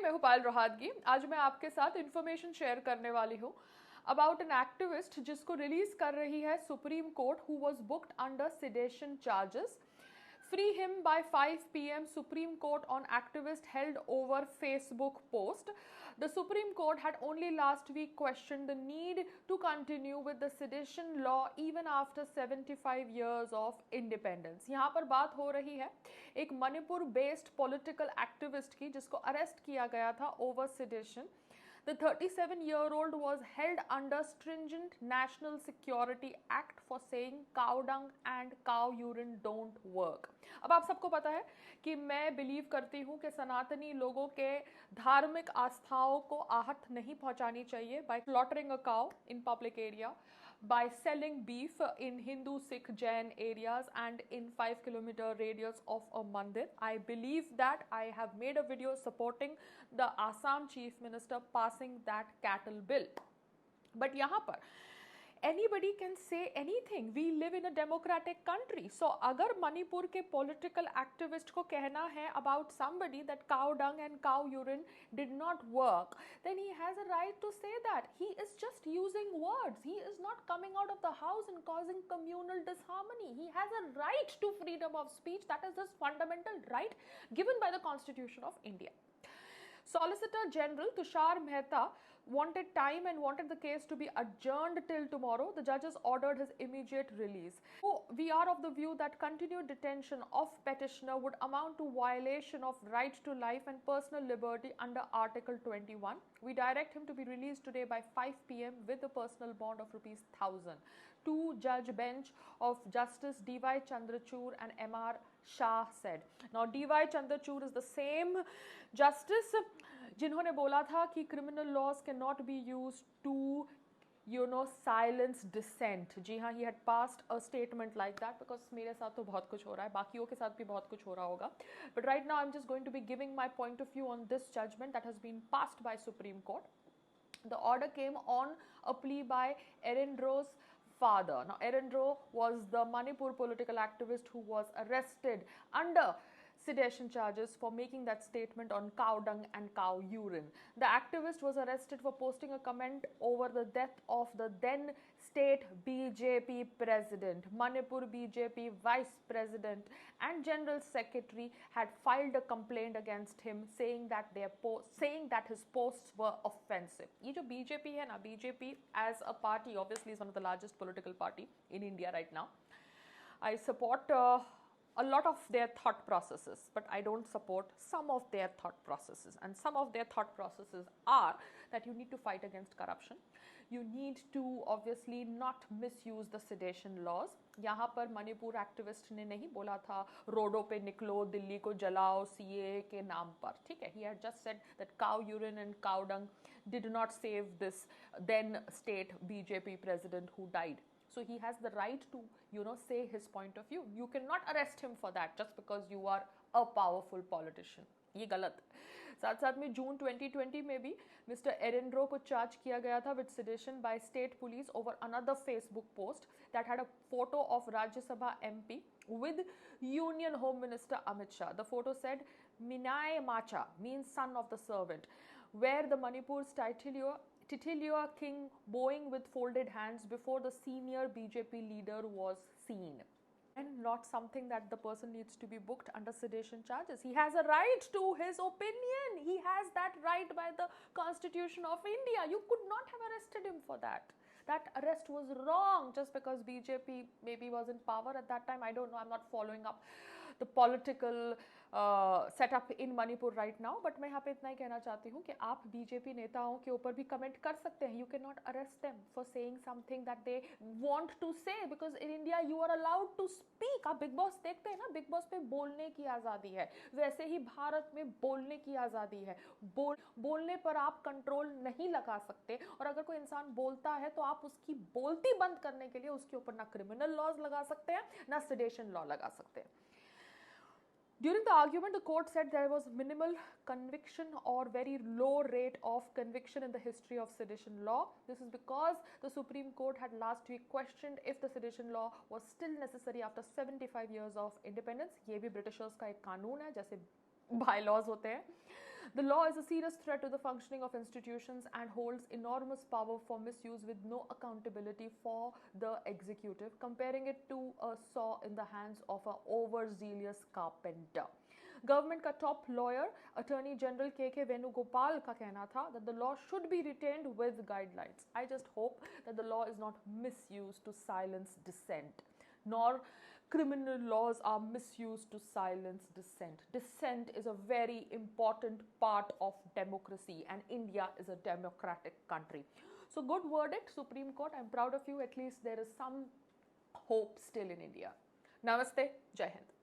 मैं हूँ पायल रोहातगी। आज मैं आपके साथ इंफॉर्मेशन शेयर करने वाली हूँ अबाउट एन एक्टिविस्ट जिसको रिलीज कर रही है supreme court, who was booked under sedation charges. Free him by 5 p.m. Supreme Court on activist held over Facebook post. The Supreme Court had only last week questioned the need to continue with the sedition law even after 75 years of independence. यहाँ पर बात हो रही है एक Manipur based political activist की जिसको arrest किया गया था over sedation. The 37-year-old was held under stringent National Security Act for saying cow dung and cow urine don't work. अब आप सबको पता है कि मैं बिलीव करती हूँ कि सनातनी लोगों के धार्मिक आस्थाओं को आहत नहीं पहुंचानी चाहिए by slaughtering a cow in public area, by selling beef in Hindu, Sikh, Jain areas and in 5-kilometer radius of a mandir. I believe that I have made a video supporting the Assam Chief Minister passing that cattle bill. But यहाँ पर anybody can say anything. We live in a democratic country. So अगर मणिपुर के political activist को कहना है about somebody that cow dung and cow urine did not work, then he has a right to say that. He is just using words. He is not coming out of the house and causing communal disharmony. He has a right to freedom of speech. That is his fundamental right given by the Constitution of India. Solicitor General Tushar Mehta wanted time and wanted the case to be adjourned till tomorrow. The judges ordered his immediate release. So we are of the view that continued detention of petitioner would amount to violation of right to life and personal liberty under Article 21. We direct him to be released today by 5 p.m. with a personal bond of ₹1,000. Two-judge bench of Justice D.Y. Chandrachud and M.R. Shah said. Now D.Y. Chandrachud is the same justice जिन्होंने बोला था कि criminal laws cannot be used to silence dissent. जी हाँ, he had passed a statement like that because मेरे साथ तो बहुत कुछ हो रहा है, बाकियों के साथ भी बहुत कुछ हो रहा होगा. But right now I'm just going to be giving my point of view on this judgment that has been passed by Supreme Court. The order came on a plea by Erin Ro's father. Now, Erin Ro was the Manipur political activist who was arrested under sedition charges for making that statement on cow dung and cow urine. The activist was arrested for posting a comment over the death of the then state BJP president. Manipur BJP vice president and general secretary had filed a complaint against him saying that his posts were offensive. ये जो BJP है ना, BJP as a party obviously is one of the largest political party in India right now. I support a lot of their thought processes, but I don't support some of their thought processes. And some of their thought processes are that you need to fight against corruption. You need to obviously not misuse the sedition laws. यहाँ पर Manipur activist ने नहीं बोला था रोडों पे निकलो, दिल्ली को जलाओ CAA के नाम पर, ठीक है. He had just said that cow urine and cow dung did not save this then state BJP president who died. So he has the right to, say his point of view. You cannot arrest him for that just because you are a powerful politician. ये गलत. साथ साथ में जून 2020 में भी mister Erin रो को charge किया गया था with sedition by state police over another Facebook post that had a photo of Rajya Sabha MP with Union Home Minister Amit Shah. The photo said, Minai Macha means son of the servant, where the Manipur's titular king bowing with folded hands before the senior BJP leader was seen. And not something that the person needs to be booked under sedition charges. He has a right to his opinion. He has that right by the Constitution of India. You could not have arrested him for that. That arrest was wrong just because BJP maybe was in power at that time. I don't know. I'm not following up the political setup in Manipur right now. But मैं यहाँ पे इतना ही कहना चाहती हूँ कि आप BJP नेताओं के ऊपर भी कमेंट कर सकते हैं. You cannot arrest them for saying something that they want to say because in India you are allowed to speak. आप बिग बॉस देखते हैं ना, बिग बॉस पे बोलने की आज़ादी है. वैसे ही भारत में बोलने की आज़ादी है. बोलने पर आप कंट्रोल नहीं लगा सकते और अगर कोई इंसान बोलता है तो आप उसकी बोलती बंद करने के लिए उसके ऊपर ना क्रिमिनल लॉज लगा सकते हैं ना सेडिशन लॉ लगा सकते हैं. During the argument, the court said there was minimal conviction or very low rate of conviction in the history of sedition law. This is because the Supreme Court had last week questioned if the sedition law was still necessary after 75 years of independence. ये भी Britishers का एक कानून है, जैसे bylaws होते हैं. The law is a serious threat to the functioning of institutions and holds enormous power for misuse with no accountability for the executive, comparing it to a saw in the hands of an overzealous carpenter. Government का top lawyer attorney general के वेणुगोपाल का कहना था that the law should be retained with guidelines. I just hope that the law is not misused to silence dissent, nor criminal laws are misused to silence dissent. Dissent is a very important part of democracy, and India is a democratic country. So good verdict, Supreme Court. I'm proud of you. At least there is some hope still in India. Namaste. Jai Hind.